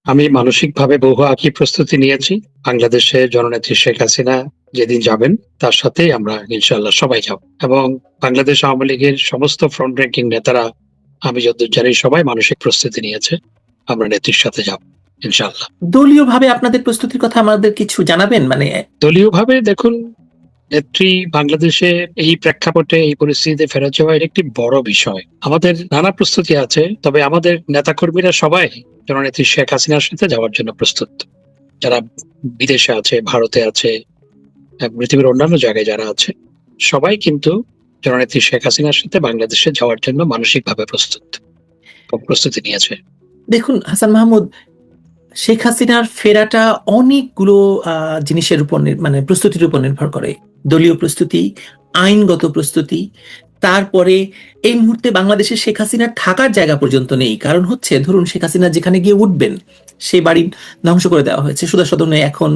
আমি মানসিকভাবে বহু আগে প্রস্তুতি নিয়েছি। বাংলাদেশে জননেত্রী শেখ হাসিনা যেদিন যাবেন তার সাথেই আমরা ইনশাআল্লাহ সবাই যাব। এবং বাংলাদেশ আওয়ামী লীগের সমস্ত ফ্রন্ট র্যাঙ্কিং নেতারা আমি যতদূর জানি সবাই মানসিক প্রস্তুতি নিয়েছে। আমরা নেত্রীর সাথে যাব ইনশাআল্লাহ। দলীয়ভাবে আপনাদের প্রস্তুতির কথা আমাদের কিছু জানাবেন? মানে দলীয়ভাবে দেখুন, নেত্রী বাংলাদেশে এই প্রেক্ষাপটে এই পরিস্থিতিতে ফেরত যাওয়া এর একটি বড় বিষয়। আমাদের নানা প্রস্তুতি আছে, তবে আমাদের নেতাকর্মীরা সবাই জননেত্রী শেখ হাসিনার সাথে যাওয়ার জন্য প্রস্তুত। যারা বিদেশে আছে, ভারতে আছে, পৃথিবীর অন্যান্য জায়গায় যারা আছে, সবাই কিন্তু জননেত্রী শেখ হাসিনার সাথে বাংলাদেশে যাওয়ার জন্য মানসিকভাবে প্রস্তুতি নিয়েছে। দেখুন হাসান মাহমুদ, শেখ হাসিনার ফেরাটা অনেকগুলো জিনিসের উপর মানে প্রস্তুতির উপর নির্ভর করে। দলীয় প্রস্তুতি, আইনগত প্রস্তুতি, তারপরে এই মুহূর্তে বাংলাদেশে শেখ হাসিনার থাকার জায়গা পর্যন্ত নেই। কারণ হচ্ছে ধরুন শেখ হাসিনা যেখানে গিয়ে উঠবেন সেই বাড়ি ধ্বংস করে দেওয়া হয়েছে, সুদা সদনে এখন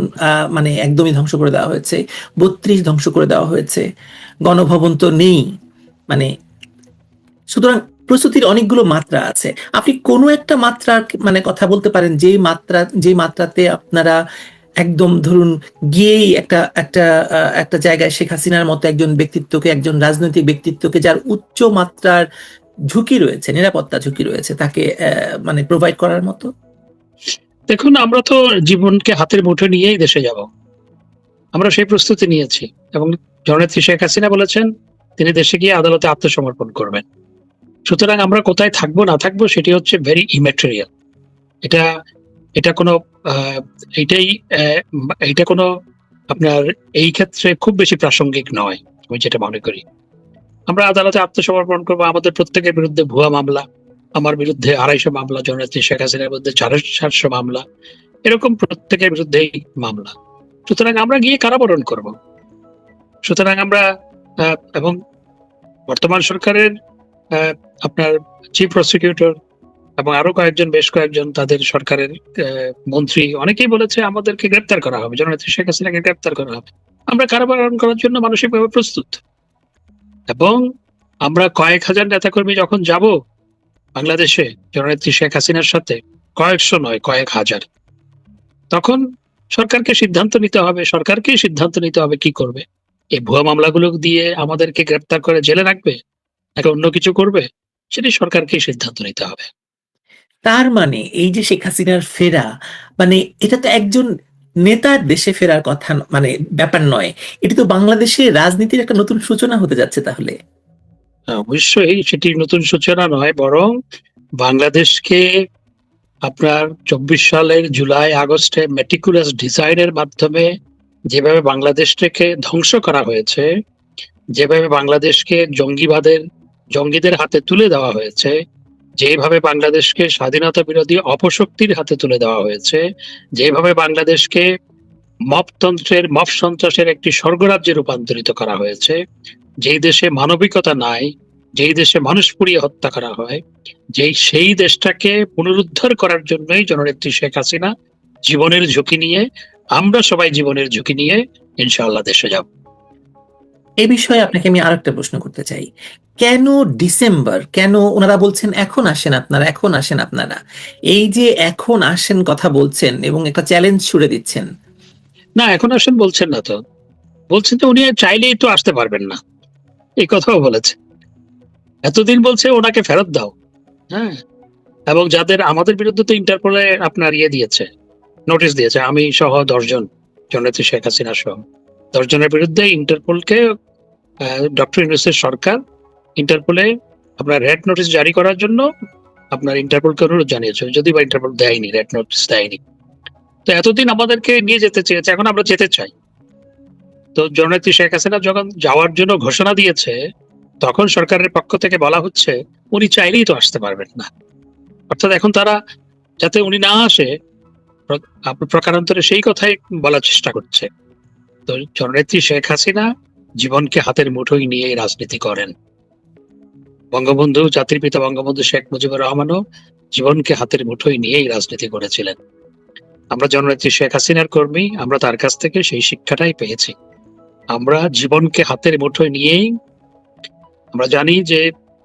মানে একদমই ধ্বংস করে দেওয়া হয়েছে, 32 ধ্বংস করে দেওয়া হয়েছে, গণভবন তো নেই। মানে সুতরাং প্রস্তুতির অনেকগুলো মাত্রা আছে। আপনি কোনো একটা মাত্রার মানে কথা বলতে পারেন যে মাত্রাতে আপনারা একদম ধরুন গিয়েই একটা একটা একটা জায়গায় শেখ হাসিনার মতো একজন ব্যক্তিত্বকে, একজন রাজনৈতিক ব্যক্তিত্বকে যার উচ্চ মাত্রার ঝুঁকি রয়েছে, নিরাপত্তা ঝুঁকি রয়েছে, তাকে মানে প্রোভাইড করার মতো? দেখুন, আমরা তো জীবনকে হাতের মুঠো নিয়েই দেশে যাব। আমরা সেই প্রস্তুতি নিয়েছি এবং জননেত্রী শেখ হাসিনা বলেছেন তিনি দেশে গিয়ে আদালতে আত্মসমর্পণ করবেন। সুতরাং আমরা কোথায় থাকবো না থাকবো সেটি হচ্ছে ভেরি ইম্যাটেরিয়াল। এটা এটা কোনো এইটাই এইটা কোনো আপনার এই ক্ষেত্রে খুব বেশি প্রাসঙ্গিক নয়, আমি যেটা মনে করি। আমরা আদালতে আত্মসমর্পণ করবো। আমাদের প্রত্যেকের বিরুদ্ধে ভুয়া মামলা, আমার বিরুদ্ধে 250 মামলা, জননেত্রী শেখ হাসিনার বিরুদ্ধে 400 মামলা, এরকম প্রত্যেকের বিরুদ্ধেই মামলা। সুতরাং আমরা গিয়ে কারাবরণ করব। সুতরাং আমরা এবং বর্তমান সরকারের আপনার চিফ প্রসিকিউটর এবং আরো বেশ কয়েকজন তাদের সরকারের মন্ত্রী অনেকেই বলেছে আমাদেরকে গ্রেপ্তার করা হবে, জননেত্রী শেখ হাসিনাকে গ্রেপ্তার করা হবে। আমরা কারাবরণ করার জন্য মানসিকভাবে প্রস্তুত। এবং আমরা কয়েক হাজার নেতাকর্মী যখন যাব বাংলাদেশে জননেত্রী শেখ হাসিনার সাথে, কয়েকশো নয় কয়েক হাজার, তখন সরকারকেই সিদ্ধান্ত নিতে হবে কি করবে। এই ভুয়া মামলাগুলো দিয়ে আমাদেরকে গ্রেপ্তার করে জেলে রাখবে নাকি অন্য কিছু করবে, সেটি সরকারকেই সিদ্ধান্ত নিতে হবে। তার মানে এই যে শেখ হাসিনার ফেরা, মানে এটা তো একজন নেতার দেশে ফেরার কথা মানে ব্যাপার নয়, এটা তো বাংলাদেশের রাজনীতির একটা নতুন সূচনা হতে যাচ্ছে তাহলে। অবশ্যই সেটি নতুন সূচনা নয়, বরং বাংলাদেশকে আপনার 24 সালের জুলাই আগস্টে মেটিকুলাস ডিজাইনের মাধ্যমে যেভাবে বাংলাদেশটাকে ধ্বংস করা হয়েছে, যেভাবে বাংলাদেশকে জঙ্গিদের হাতে তুলে দেওয়া হয়েছে, যেভাবে বাংলাদেশকে স্বাধীনতা বিরোধী অপশক্তির হাতে তুলে দেওয়া হয়েছে, যেভাবে বাংলাদেশকে মব সন্ত্রাসের একটি স্বর্গরাজ্যে রূপান্তরিত করা হয়েছে, যেই দেশে মানবিকতা নাই, যেই দেশে মানুষ পুড়িয়ে হত্যা করা হয়, সেই দেশটাকে পুনরুদ্ধার করার জন্যই জননেত্রী শেখ হাসিনা জীবনের ঝুঁকি নিয়ে, আমরা সবাই জীবনের ঝুঁকি নিয়ে ইনশাআল্লাহ দেশে যাব। এ বিষয়ে আপনাকে আমি আরেকটা প্রশ্ন করতে চাই। কেন ডিসেম্বর? কেন ওনারা বলছেন এখন আসেন আপনারা, এখন আসেন আপনারা? এই যে এখন আসেন কথা বলছেন এবং একটা চ্যালেঞ্জ ছুড়ে দিচ্ছেন। না, এখন আসেন বলছেন না তো, বলছেন যে উনি চাইলেই তো আসতে পারবেন না, এই কথাও বলেছে। এতদিন বলছে ওনাকে ফেরত দাও। হ্যাঁ, এবং যাদের আমাদের বিরুদ্ধে তো ইন্টারপোলে আপনার দিয়েছে, নোটিশ দিয়েছে, আমি সহ 10 জন, জননেত্রী শেখ হাসিনা সহ 10 জনের বিরুদ্ধে ইন্টারপোলকে ডক্টর ইউনূসের সরকার ইন্টারপোলে আপনার রেড নোটিশ জারি করার জন্য আপনার ইন্টারপোলকে অনুরোধ জানিয়েছে, যদি বা ইন্টারপোল দেয়নি, রেড নোটিশ দেয়নি। তো এতদিন আমাদেরকে নিয়ে যেতে চেয়েছে, এখন আমরা যেতে চাই। তো জননেত্রী শেখ হাসিনা যখন যাওয়ার জন্য ঘোষণা দিয়েছে, তখন সরকারের পক্ষ থেকে বলা হচ্ছে উনি চাইলেই তো আসতে পারবেন না। অর্থাৎ এখন তারা যাতে উনি না আসে প্রকারান্তরে সেই কথাই বলার চেষ্টা করছে। তো জননেত্রী শেখ হাসিনা জীবনকে হাতের মুঠোয় নিয়ে রাজনীতি করেন। বঙ্গবন্ধু, জাতির পিতা বঙ্গবন্ধু শেখ মুজিবুর রহমানও জীবনকে হাতের মুঠোয় নিয়েই রাজনীতি করেছিলেন। আমরা জননেত্রী শেখ হাসিনার কর্মী, আমরা তার কাছ থেকে সেই শিক্ষাটাই পেয়েছি। আমরা জীবনকে হাতের মুঠোয় নিয়েই, আমরা জানি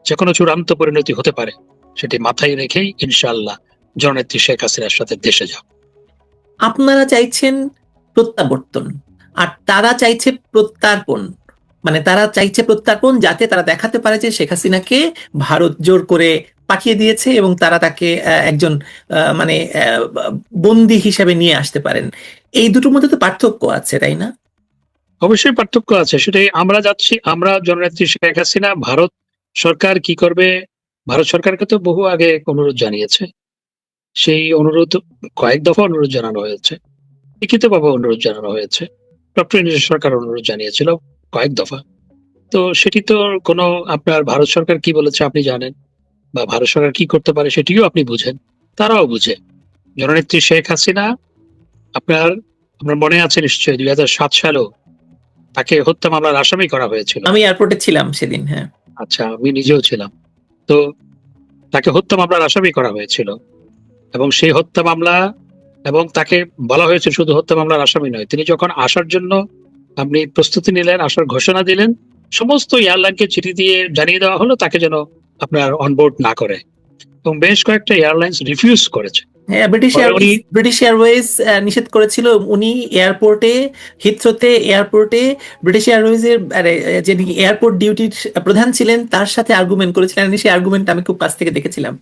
যে কোনো চূড়ান্ত পরিণতি হতে পারে, সেটি মাথায় রেখেই ইনশাআল্লাহ জননেত্রী শেখ হাসিনার সাথে দেশে যাও। আপনারা চাইছেন প্রত্যাবর্তন, আর তারা চাইছে প্রত্যার্পণ। মানে তারা চাইছে প্রত্যার্পণ, যাতে তারা দেখাতে পারে যে শেখ হাসিনাকে ভারত জোর করে পাঠিয়ে দিয়েছে এবং তারা তাকে একজন মানে বন্দী হিসেবে নিয়ে আসতে পারেন। এই দুটোর মধ্যে তো পার্থক্য আছে, তাই না? অবশ্যই পার্থক্য আছে, সেটাই আমরা যাচ্ছি। আমরা জননেত্রী শেখ হাসিনা ভারত সরকার কি করবে, ভারত সরকারকে তো বহু আগে অনুরোধ জানিয়েছে। সেই অনুরোধ কয়েক দফা অনুরোধ জানানো হয়েছে, লিখিতভাবে অনুরোধ জানানো হয়েছে। ডক্টর ইউনূস সরকার অনুরোধ জানিয়েছিল কয়েক দফা। তো সেটি তো কোনো, আপনার ভারত সরকার কি বলেছে আপনি জানেন, বা ভারত সরকার কি করতে পারে সেটিও আপনি বুঝেন, তারাও বুঝে। জননেত্রী শেখ হাসিনা, আপনার আপনার মনে আছে নিশ্চয়ই 2007 সালেও তাকে হত্যা মামলার আসামি করা হয়েছিল। আমি এয়ারপোর্টে ছিলাম সেদিন, হ্যাঁ। আচ্ছা, আমি নিজেও ছিলাম। তো তাকে হত্যা মামলার আসামি করা হয়েছিল, এবং সেই হত্যা মামলা, এবং তাকে বলা হয়েছে শুধু হত্যা মামলার আসামি নয়, তিনি যখন আসার জন্য আপনি প্রস্তুতি নিলেন, আসার ঘোষণা দিলেন, সমস্ত এয়ারলাইনকে চিঠি দিয়ে জানিয়ে দেওয়া হলো তাকে যেন আপনার অনবোর্ড না করে, এবং বেশ কয়েকটা এয়ারলাইন্স রিফিউজ করেছে। হ্যাঁ, ব্রিটিশ এয়ারওয়েজ নিষেধ করেছিল। উনি এয়ারপোর্টে, হিথ্রোতে এয়ারপোর্টে ব্রিটিশ এয়ারওয়েজের যিনি এয়ারপোর্ট ডিউটির প্রধান ছিলেন তার সাথে আর্গুমেন্ট করেছিলেন। সেই আর্গুমেন্ট আমি খুব কাছ থেকে দেখেছিলাম।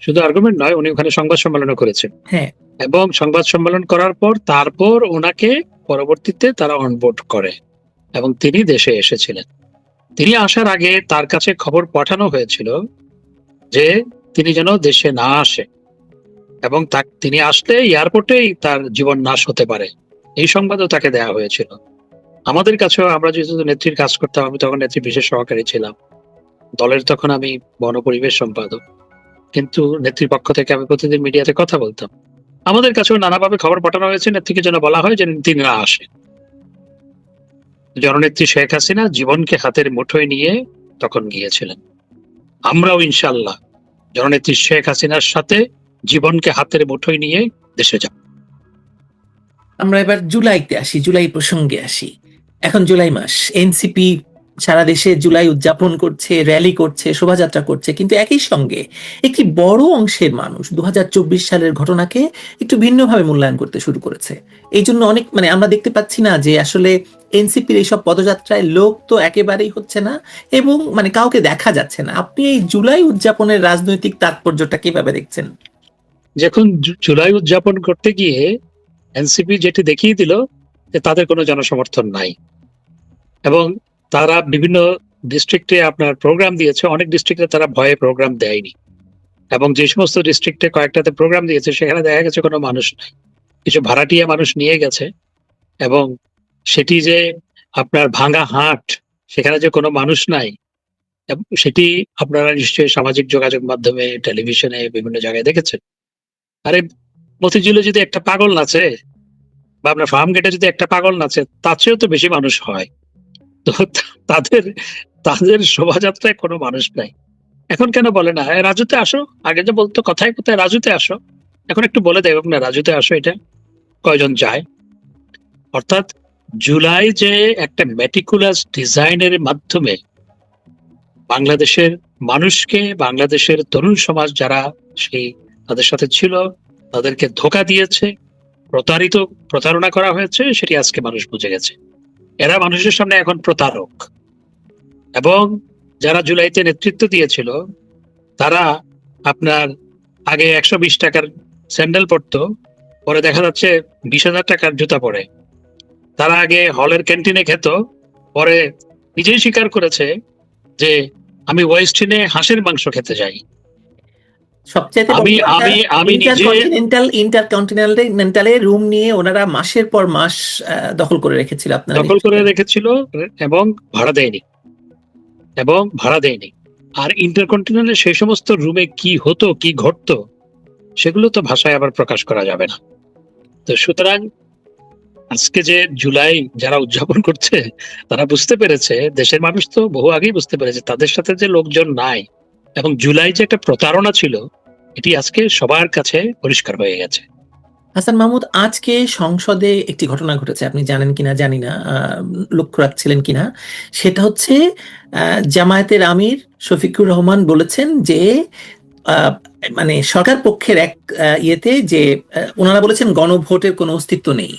শুধু আর্গুমেন্ট নয়, উনি ওখানে সংবাদ সম্মেলনও করেছেন, হ্যাঁ, এবং সংবাদ সম্মেলন করার পর তারপর ওনাকে পরবর্তীতে তারা অনবোর্ড করে, এবং তিনি দেশে এসেছিলেন। তিনি আসার আগে তার কাছে খবর পাঠানো হয়েছিল যে তিনি যেন দেশে না আসে, এবং তিনি আসলে এয়ারপোর্টেই তার জীবন নাশ হতে পারে, এই সংবাদও তাকে দেওয়া হয়েছিল। আমাদের কাছেও, আমরা যেহেতু নেত্রীর কাজ করতাম, আমি তখন নেত্রীর বিশেষ সহকারী ছিলাম, দলের তখন আমি বনপরিবেশ সম্পাদক, কিন্তু নেত্রীর পক্ষ থেকে আমি প্রতিদিন মিডিয়াতে কথা বলতাম। আমাদের কাছেও নানাভাবে খবর পাঠানো হয়েছে নেত্রীকে যেন বলা হয় যে তিনি না আসে। জননেত্রী শেখ হাসিনা জীবনকে হাতের মুঠোয় নিয়ে তখন গিয়েছিলেন। আমরাও ইনশাআল্লাহ জননেত্রী শেখ হাসিনার সাথে জীবনকে হাতের মুঠোয় নিয়ে দেশে যাব। আমরা এবার জুলাইতে আসি, জুলাই প্রসঙ্গে আসি। এখন জুলাই মাস, এনসিপি সারা দেশে জুলাই উদযাপন করছে, র্যালি করছে, শোভাযাত্রা করছে, কিন্তু একই সঙ্গে একটি বড় অংশের মানুষ 2024 সালের ঘটনাকে একটু ভিন্নভাবে মূল্যায়ন করতে শুরু করেছে। এই জন্য অনেক, মানে আমরা দেখতে পাচ্ছি না যে আসলে এনসিপির এইসব পদযাত্রায় লোক তো একেবারেই হচ্ছে না, এবং মানে কাউকে দেখা যাচ্ছে না। আপনি এই জুলাই উদযাপনের রাজনৈতিক তাৎপর্যটা কিভাবে দেখছেন? যখন জুলাই উদযাপন করতে গিয়ে এনসিপি যেটি দেখিয়ে দিল যে তাদের কোনো জনসমর্থন নাই, এবং তারা বিভিন্ন ডিস্ট্রিক্টে আপনার প্রোগ্রাম দিয়েছে, অনেক ডিস্ট্রিক্টে তারা ভয়ে প্রোগ্রাম দেয়নি, এবং যে সমস্ত ডিস্ট্রিক্টে কয়েকটাতে প্রোগ্রাম দিয়েছে সেখানে দেখা গেছে কোনো মানুষ নাই, কিছু ভাড়াটিয়া মানুষ নিয়ে গেছে, এবং সেটি যে আপনার ভাঙা হাট, সেখানে যে কোনো মানুষ নাই, সেটি আপনারা নিশ্চয়ই সামাজিক যোগাযোগ মাধ্যমে, টেলিভিশনে, বিভিন্ন জায়গায় দেখেছেন। আরে, মতিঝিলে যদি একটা পাগল নাচে, বা আপনার ফার্ম গেটে যদি একটা পাগল নাচে, তার চেয়েও তো বেশি মানুষ হয়। তো তাদের তাদের শোভাযাত্রায় কোনো মানুষ নাই। এখন কেন বলে না রাজুতে আসো, আগে যে বলতো কথায় কথায় রাজুতে আসো, এখন একটু বলে দেখ না রাজুতে আসো, এটা কয়জন যায়? অর্থাৎ জুলাই যে একটা মেটিকুলাস ডিজাইনের মাধ্যমে বাংলাদেশের মানুষকে, বাংলাদেশের তরুণ সমাজ যারা সেই তাদের সাথে ছিল, তাদেরকে ধোঁকা দিয়েছে, প্রতারণা করা হয়েছে, সেটি আজকে মানুষ বুঝে গেছে। এরা মানুষের সামনে এখন প্রতারক, এবং যারা জুলাইতে নেতৃত্ব দিয়েছিল তারা আপনার আগে 120 টাকার স্যান্ডেল পরতো, পরে দেখা যাচ্ছে 20,000 টাকার জুতা পরে। তারা আগে হলের ক্যান্টিনে খেত, পরে নিজেই স্বীকার করেছে যে আমি ওয়েস্টিনে হাঁসের মাংস খেতে যাই। সবচেয়ে আমি নিজে ইন্টারকন্টিনেন্টালে রুম নিয়ে ওনারা মাসের পর মাস দখল করে রেখেছিল, আপনারা দখল করে রেখেছিল, এবং ভাড়া দেয়নি। আর ইন্টারকন্টিনেন্টাল সেই সমস্ত রুমে কি হতো, কি ঘটতো, সেগুলো তো ভাষায় আবার প্রকাশ করা যাবে না। তো সুতরাং আজকে যে জুলাই যারা উদযাপন করছে, তারা বুঝতে পেরেছে, দেশের মানুষ তো বহু আগেই বুঝতে পেরেছে তাদের সাথে যে লোকজন নাই, এবং জুলাই যে একটা প্রতারণা ছিল, এটি আজকে সবার কাছে পরিষ্কার হয়ে গেছে। হাসান মাহমুদ, আজকে সংসদে একটি ঘটনা ঘটেছে, আপনি জানেন কিনা জানি না, লক্ষ্য রাখছিলেন কিনা। সেটা হচ্ছে জামায়াতের আমির শফিকুর রহমান বলেছেন যে আহ, মানে সরকার পক্ষের এক ইয়েতে যে ওনারা বলেছেন গণভোটের কোনো অস্তিত্ব নেই।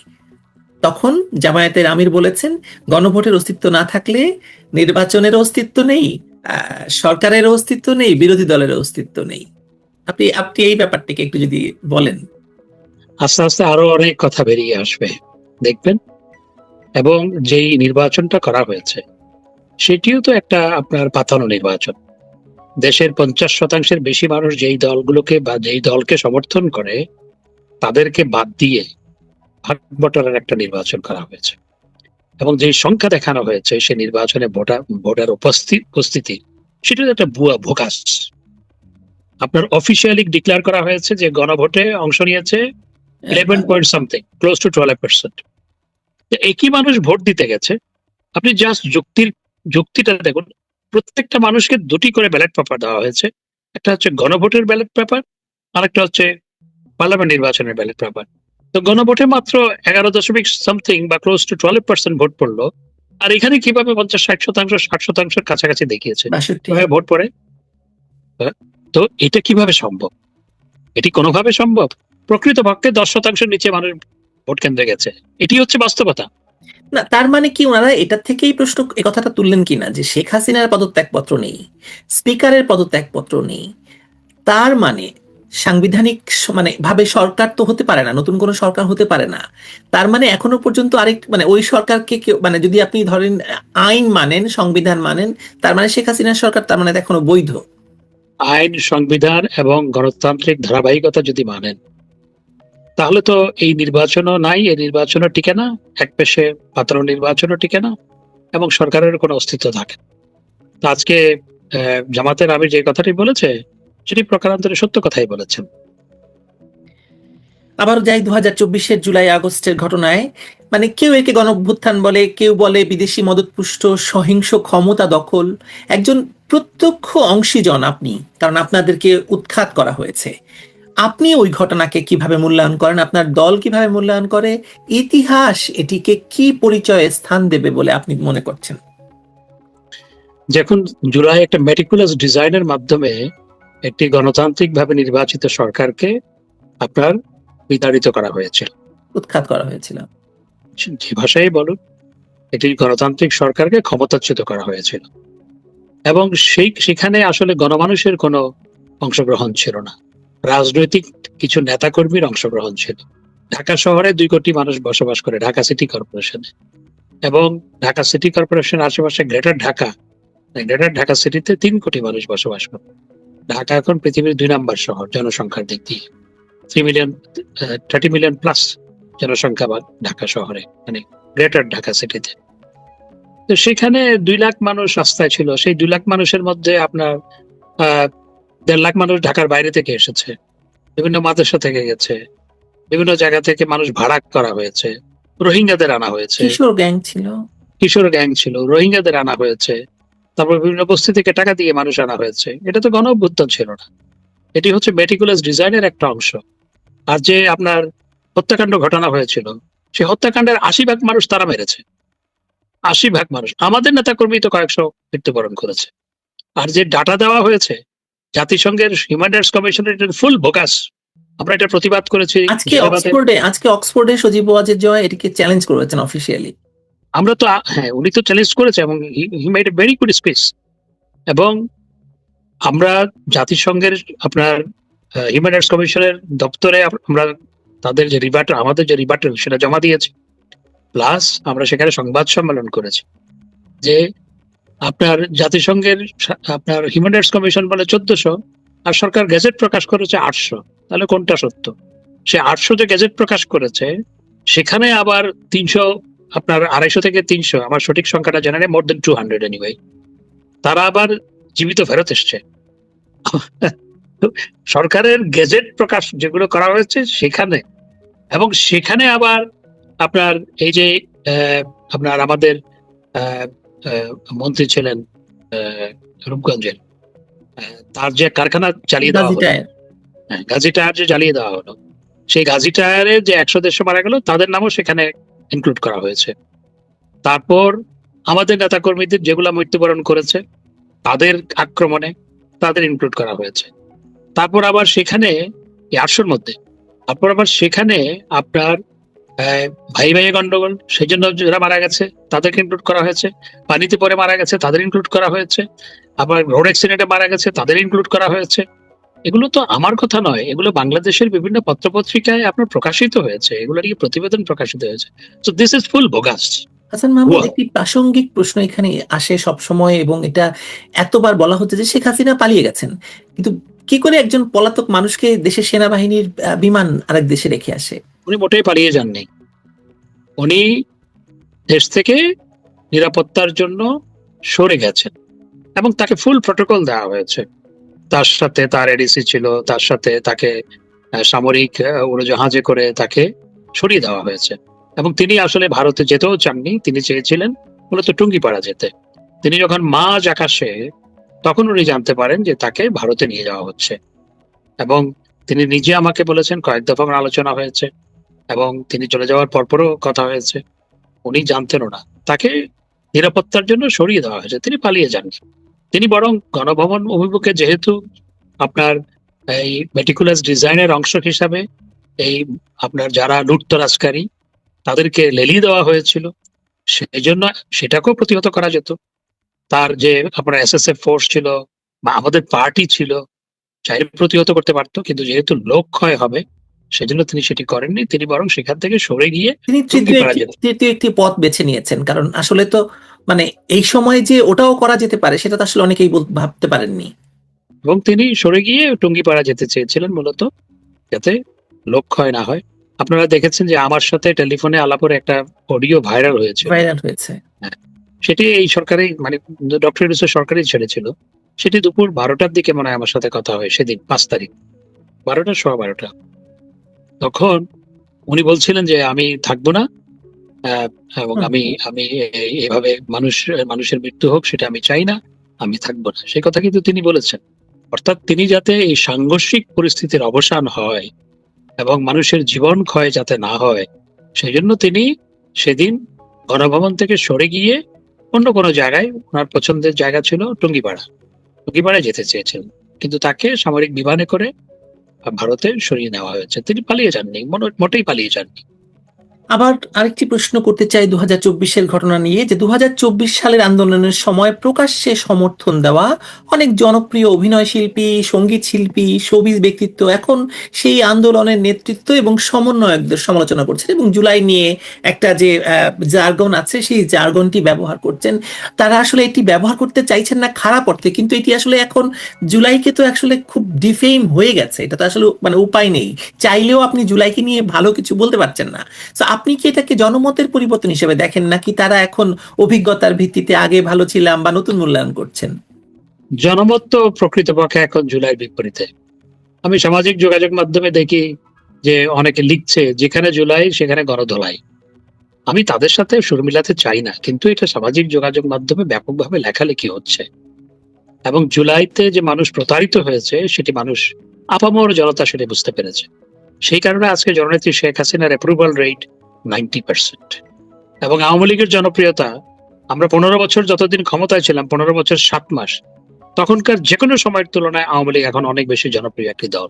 তখন জামায়াতের আমির বলেছেন গণভোটের অস্তিত্ব না থাকলে নির্বাচনের অস্তিত্ব নেই, সরকারের অস্তিত্ব নেই, বিরোধী দলের অস্তিত্ব নেই। আপনি আপনি এই ব্যাপারটিকে একটু যদি বলেন। আস্তে আস্তে আরো অনেক কথা বেরিয়ে আসবে দেখবেন। এবং যেই নির্বাচনটা করা হয়েছে সেটিও তো একটা আপনার পাতানো নির্বাচন। দেশের 50% বেশি মানুষ যেই দলগুলোকে বা যেই দলকে সমর্থন করে তাদেরকে বাদ দিয়ে ভাগ বটরার একটা নির্বাচন করা হয়েছে। এবং যেই সংখ্যা দেখানো হয়েছে সে নির্বাচনে ভোটার উপস্থিতি সেটা একটা ভুয়া ভোকাস। আপনার অফিসিয়ালি ডিক্লেয়ার করা হয়েছে যে গণভোটে অংশ নিয়েছে 11 পয়েন্ট সামথিং, ক্লোজ টু 12%। একই মানুষ ভোট দিতে গেছে। আপনি জাস্ট যুক্তিটা দেখুন। প্রত্যেকটা মানুষকে দুটি করে ব্যালট পেপার দেওয়া হয়েছে। একটা হচ্ছে গণভোটের ব্যালট পেপার, আর একটা হচ্ছে পার্লামেন্ট নির্বাচনের ব্যালট পেপার। তো গণভোটে মাত্র 11 সামথিং বা ক্লোজ টু 12% ভোট পড়লো। আর এখানে কিভাবে 50-60%, 60%-র কাছাকাছি দেখিয়েছে 62। কিভাবে ভোট পড়ে। তো এটা কিভাবে সম্ভব? এটি কোনোভাবে সম্ভব? প্রকৃতপক্ষে 10%-র নিচে মানুষ ভোট কেন্দ্রে গেছে। এটি হচ্ছে বাস্তবতা। না, তার মানে কি ওনারা এটা থেকেই প্রশ্ন এ কথাটা তুললেন কিনা যে শেখ হাসিনার পদত্যাগপত্র নেই, স্পিকারের পদত্যাগপত্র নেই, তার মানে সাংবিধানিক মানে ভাবে সরকার তো হতে পারে না, নতুন কোনো সরকার হতে পারে না। তার মানে এখনো পর্যন্ত আরেক মানে ওই সরকারকে কেউ মানে যদি আপনি ধরেন আইন মানেন, সংবিধান মানেন, তার মানে শেখ হাসিনার সরকার তার মানে এখনো বৈধ। আইন, সংবিধান এবং গণতান্ত্রিক ধারাবাহিকতা যদি মানেন তাহলে তো এই নির্বাচনও নাই, এই নির্বাচনও টিকে না, এক পেশে পাতানো নির্বাচনও টিকে না, এবং সরকারের কোনো অস্তিত্ব থাকে না। তো আজকে জামাতের আমির যে কথাটি বলেছে সেটি প্রকারান্তরে সত্য কথাই বলেছেন। আবার যাই 2024-এর জুলাই আগস্টের ঘটনায়, মানে কেউ একে গণঅভ্যুত্থান বলে, কেউ বলে বিদেশি মদতপুষ্ট সহিংস ক্ষমতা দখল। একজন প্রত্যক্ষ অংশীজন আপনি, কারণ আপনাদেরকে উৎখাত করা হয়েছে। আপনি ওই ঘটনাকে কিভাবে মূল্যায়ন করেন, আপনার দল কিভাবে মূল্যায়ন করে, ইতিহাস এটিকে কি পরিচয়ে স্থান দেবে বলে আপনি মনে করছেন? যখন জুলাই একটা মেটিকুলাস ডিজাইনের মাধ্যমে একটি গণতান্ত্রিক ভাবে নির্বাচিত সরকারকে আপনার বিতাড়িত করা হয়েছিল, উৎখাত করা হয়েছিল। যে ভাষাই বলুন, এটি গণতান্ত্রিক সরকারকে ক্ষমতাচ্যুত করা হয়েছিল। এবং সেখানে আসলে গণমানুষের কোনো অংশগ্রহণ ছিল না, রাজনৈতিক কিছু নেতাকর্মীর অংশগ্রহণ ছিল। ঢাকা শহরে 2 কোটি মানুষ বসবাস করে, ঢাকা সিটি কর্পোরেশনে। এবং ঢাকা সিটি কর্পোরেশনের আশেপাশে গ্রেটার ঢাকা সিটিতে 3 কোটি মানুষ বসবাস করে। ঢাকা এখন পৃথিবীর 2 নম্বর শহর জনসংখ্যার দিক দিয়ে। 30 মিলিয়ন প্লাস জনসংখ্যা ঢাকা শহরে, মানে গ্রেটার ঢাকা সিটিতে। তো সেখানে 2 লাখ মানুষ রাস্তায় ছিল। সেই 2 লাখ মানুষের মধ্যে আপনার 1.5 লাখ মানুষ ঢাকার বাইরে থেকে এসেছে, বিভিন্ন মাদ্রাসা থেকে গেছে, বিভিন্ন জায়গা থেকে মানুষ ভাড়া করা হয়েছে, রোহিঙ্গাদের আনা হয়েছে, কিশোর গ্যাং ছিল। কিশোর গ্যাং ছিল, রোহিঙ্গাদের আনা হয়েছে, তারপর বিভিন্ন বস্তি থেকে টাকা দিয়ে মানুষ আনা হয়েছে। এটা তো গণ অভ্যুত্থান ছিল না, এটি হচ্ছে মেটিকুলাস ডিজাইনের একটা অংশ। আর যে আপনার হত্যাকাণ্ড ঘটনা হয়েছিল, সেই হত্যাকাণ্ডের 80% মানুষ তারা মেরেছে। 80% মানুষ, আমাদের নেতাকর্মী তো কয়েকশো মৃত্যুবরণ করেছে। আর যে ডাটা দেওয়া হয়েছে জাতিসংঘের হিউম্যান রাইটস কমিশনের ফুল বোগাস। আমরা এটা প্রতিবাদ করেছি। আজকে অক্সফোর্ডে সজীব ওয়াজেদ জয় এটিকে চ্যালেঞ্জ করেছেন অফিসিয়ালি। আমরা তো হ্যাঁ, উনি তো চ্যালেঞ্জ করেছে এবং he made a very good speech. এবং আমরা জাতিসংঘের আপনার হিউম্যান রাইটস কমিশনের দপ্তরে আমরা তাদের যে আমাদের যে রিবার্টাল সেটা জমা দিয়েছি। প্লাস আমরা সেখানে সংবাদ সম্মেলন করেছি যে আপনার জাতিসংঘের আপনার হিউম্যান রাইটস কমিশন বলে 1400, আর সরকার গেজেট প্রকাশ করেছে 800। তাহলে কোনটা সত্য? সে 800 যে গেজেট প্রকাশ করেছে সেখানে আবার 300, আপনার 250 থেকে 300, আমার সঠিক সংখ্যাটা জানা নেই, মোর দেন 200 এনিওয়ে, তারা আবার জীবিত ফেরত এসছে। সরকারের গেজেট প্রকাশ যেগুলো করা হয়েছে সেখানে, এবং সেখানে আবার আপনার এই যে আপনার আমাদের মন্ত্রী ছিলেন রূপগঞ্জের, তার যে কারখানা চালিয়ে দেওয়া হলো, গাজী টায়ার যে জ্বালিয়ে দেওয়া হলো, সেই গাজী টায়ারে যে 100-150 মারা গেল তাদের নামও সেখানে ইনক্লুড করা হয়েছে। তারপর আমাদের নেতাকর্মীদের যেগুলা মৃত্যুবরণ করেছে তাদের আক্রমণে তাদের ইনক্লুড করা হয়েছে। তারপর আবার সেখানে 800-র মধ্যে, তারপর আবার সেখানে আপনার ভাই ভাইয়ে গন্ডগোল, সেই জন্য যারা মারা গেছে তাদেরকে ইনক্লুড করা হয়েছে, পানিতে পরে মারা গেছে তাদের ইনক্লুড করা হয়েছে, আবার রোড অ্যাক্সিডেন্টে মারা গেছে তাদের ইনক্লুড করা হয়েছে। এগুলো তো আমার কথা নয়, এগুলো বাংলাদেশের বিভিন্ন পত্রপত্রিকায় আপনার প্রকাশিত হয়েছে, এগুলো নিয়ে প্রতিবেদন প্রকাশিত হয়েছে। So this is full bogus. Hasan Mahmud, একটি প্রাসঙ্গিক প্রশ্ন এখানে আসে সব সময়, এবং এটা এতবার বলা হচ্ছে যে শেখ হাসিনা পালিয়ে গেছেন, কিন্তু কি করে একজন পলাতক মানুষকে দেশের সেনাবাহিনীর বিমান আরেক দেশে রেখে আসে? উনি মোটেই পালিয়ে যাননি, উনি দেশ থেকে নিরাপত্তার জন্য সরে গেছেন এবং তাকে ফুল প্রটোকল দেওয়া হয়েছে। তার সাথে তার এডিসি ছিল, তার সাথে তাকে সামরিক উড়োজাহাজে করে তাকে সরিয়ে দেওয়া হয়েছে। এবং তিনি আসলে ভারতে যেতেও চাননি, তিনি চেয়েছিলেন মূলত টুঙ্গিপাড়া যেতে। তিনি যখন মাঝ আকাশে, তখন উনি জানতে পারেন যে তাকে ভারতে নিয়ে যাওয়া হচ্ছে, এবং তিনি নিজে আমাকে বলেছেন কয়েক দফা আলোচনা হয়েছে এবং তিনি চলে যাওয়ার পরপরও কথা হয়েছে। উনি জানতেনও না, তাকে নিরাপত্তার জন্য সরিয়ে দেওয়া হয়েছে, তিনি পালিয়ে যাননি। তিনি বরং গণভবন অভিমুখে, যেহেতু আপনার এই মেটিকুলাস ডিজাইনের অংশ হিসাবে এই আপনার যারা লুটতরাজকারী তাদেরকে লেলিয়ে দেওয়া হয়েছিল, সেই জন্য সেটাকেও প্রতিহত করা যেত। তার যে আপনার এসএসএফ ফোর্স ছিল বা আমাদের পার্টি ছিল, চাইলে প্রতিহত করতে পারতো, কিন্তু যেহেতু লোক ক্ষয় হবে সেজন্য তিনি সেটি করেননি। তিনি বরং সেখান থেকে সরে গিয়ে তিনি টুঙ্গিপাড়া যেতেন। তৃতীয় একটি পথ বেছে নিয়েছেন, কারণ আসলে তো মানে এই সময় যে ওটাও করা যেতে পারে সেটা তো আসলে অনেকেই ভাবতে পারেননি। এবং তিনি সরে গিয়ে টুঙ্গিপাড়া যেতে চেয়েছিলেন মূলত, যাতে লোক ক্ষয় না হয়। আপনারা দেখেছেন যে আমার সাথে টেলিফোনে আলাপের একটা অডিও ভাইরাল হয়েছে। হ্যাঁ, সেটি এই সরকারি, মানে ডক্টর ইউনূসের সরকারই ছেড়েছিল। সেটি দুপুর 12টার দিকে মনে হয় আমার সাথে কথা হয়, সেদিন 5 তারিখ 12টা, 12:15। তখন উনি বলছিলেন যে আমি থাকবো না, আহ, এবং আমি আমি এভাবে মানুষের মৃত্যু হোক সেটা আমি চাই না, আমি থাকবো না, সেই কথা কিন্তু তিনি বলেছেন। অর্থাৎ তিনি যাতে এই সাংঘর্ষিক পরিস্থিতির অবসান হয় এবং মানুষের জীবন ক্ষয় যাতে না হয়, সেই জন্য তিনি সেদিন গণভবন থেকে সরে গিয়ে অন্য কোনো জায়গায়, ওনার পছন্দের জায়গা ছিল টুঙ্গিপাড়ায় যেতে চেয়েছিলেন, কিন্তু তাকে সামরিক বিমানে করে ভারতে সরিয়ে নেওয়া হয়েছে। তিনি পালিয়ে যাননি, মোটেই পালিয়ে যাননি। আবার আরেকটি প্রশ্ন করতে চাই 2024-এর ঘটনা নিয়ে, যে 2024 সালের আন্দোলনের সময় প্রকাশ্যে সমর্থন দেওয়া অনেক জনপ্রিয় অভিনয় শিল্পী, সঙ্গীত শিল্পী, শোবিজ ব্যক্তিত্ব এখন সেই আন্দোলনের নেতৃত্ব এবং সমন্বয়কদের সমালোচনা করছেন, এবং জুলাই নিয়ে একটা যে জার্গন আছে সেই জার্গনটি ব্যবহার করছেন। তারা আসলে এটি ব্যবহার করতে চাইছেন না খারাপ অর্থে, কিন্তু এটি আসলে এখন জুলাইকে তো আসলে খুব ডিফেম হয়ে গেছে, এটা তো আসলে মানে উপায় নেই, চাইলেও আপনি জুলাইকে নিয়ে ভালো কিছু বলতে পারছেন না। তো আপনি কি এটাকে জনমতের পরিবর্তন হিসেবে দেখেন, নাকি তারা এখন অভিজ্ঞতার ভিত্তিতে আগে ভালো ছিলাম বা নতুন মূল্যায়ন করছেন? জনমত তো প্রকৃতপক্ষে এখন জুলাইয়ের বিপরীতে। আমি সামাজিক যোগাযোগ মাধ্যমে দেখি যে অনেকে লিখছে যেখানে জুলাই সেখানে গণধোলাই। আমি তাদের সাথে সুর মিলাতে চাই না, কিন্তু এটা সামাজিক যোগাযোগ মাধ্যমে ব্যাপকভাবে লেখালেখি হচ্ছে, এবং জুলাইতে যে মানুষ প্রতারিত হয়েছে সেটি মানুষ, আপামর জনতা সেটি বুঝতে পেরেছে। সেই কারণে আজকে জননেত্রী শেখ হাসিনার অ্যাপ্রুভাল রেট 90%, এবং আওয়ামী লীগের জনপ্রিয়তা, আমরা 15 বছর যতদিন ক্ষমতায় ছিলাম, 15 বছর 7 মাস, তখনকার যে কোনো সময়ের তুলনায় আওয়ামী লীগ এখন অনেক বেশি জনপ্রিয় একটি দল।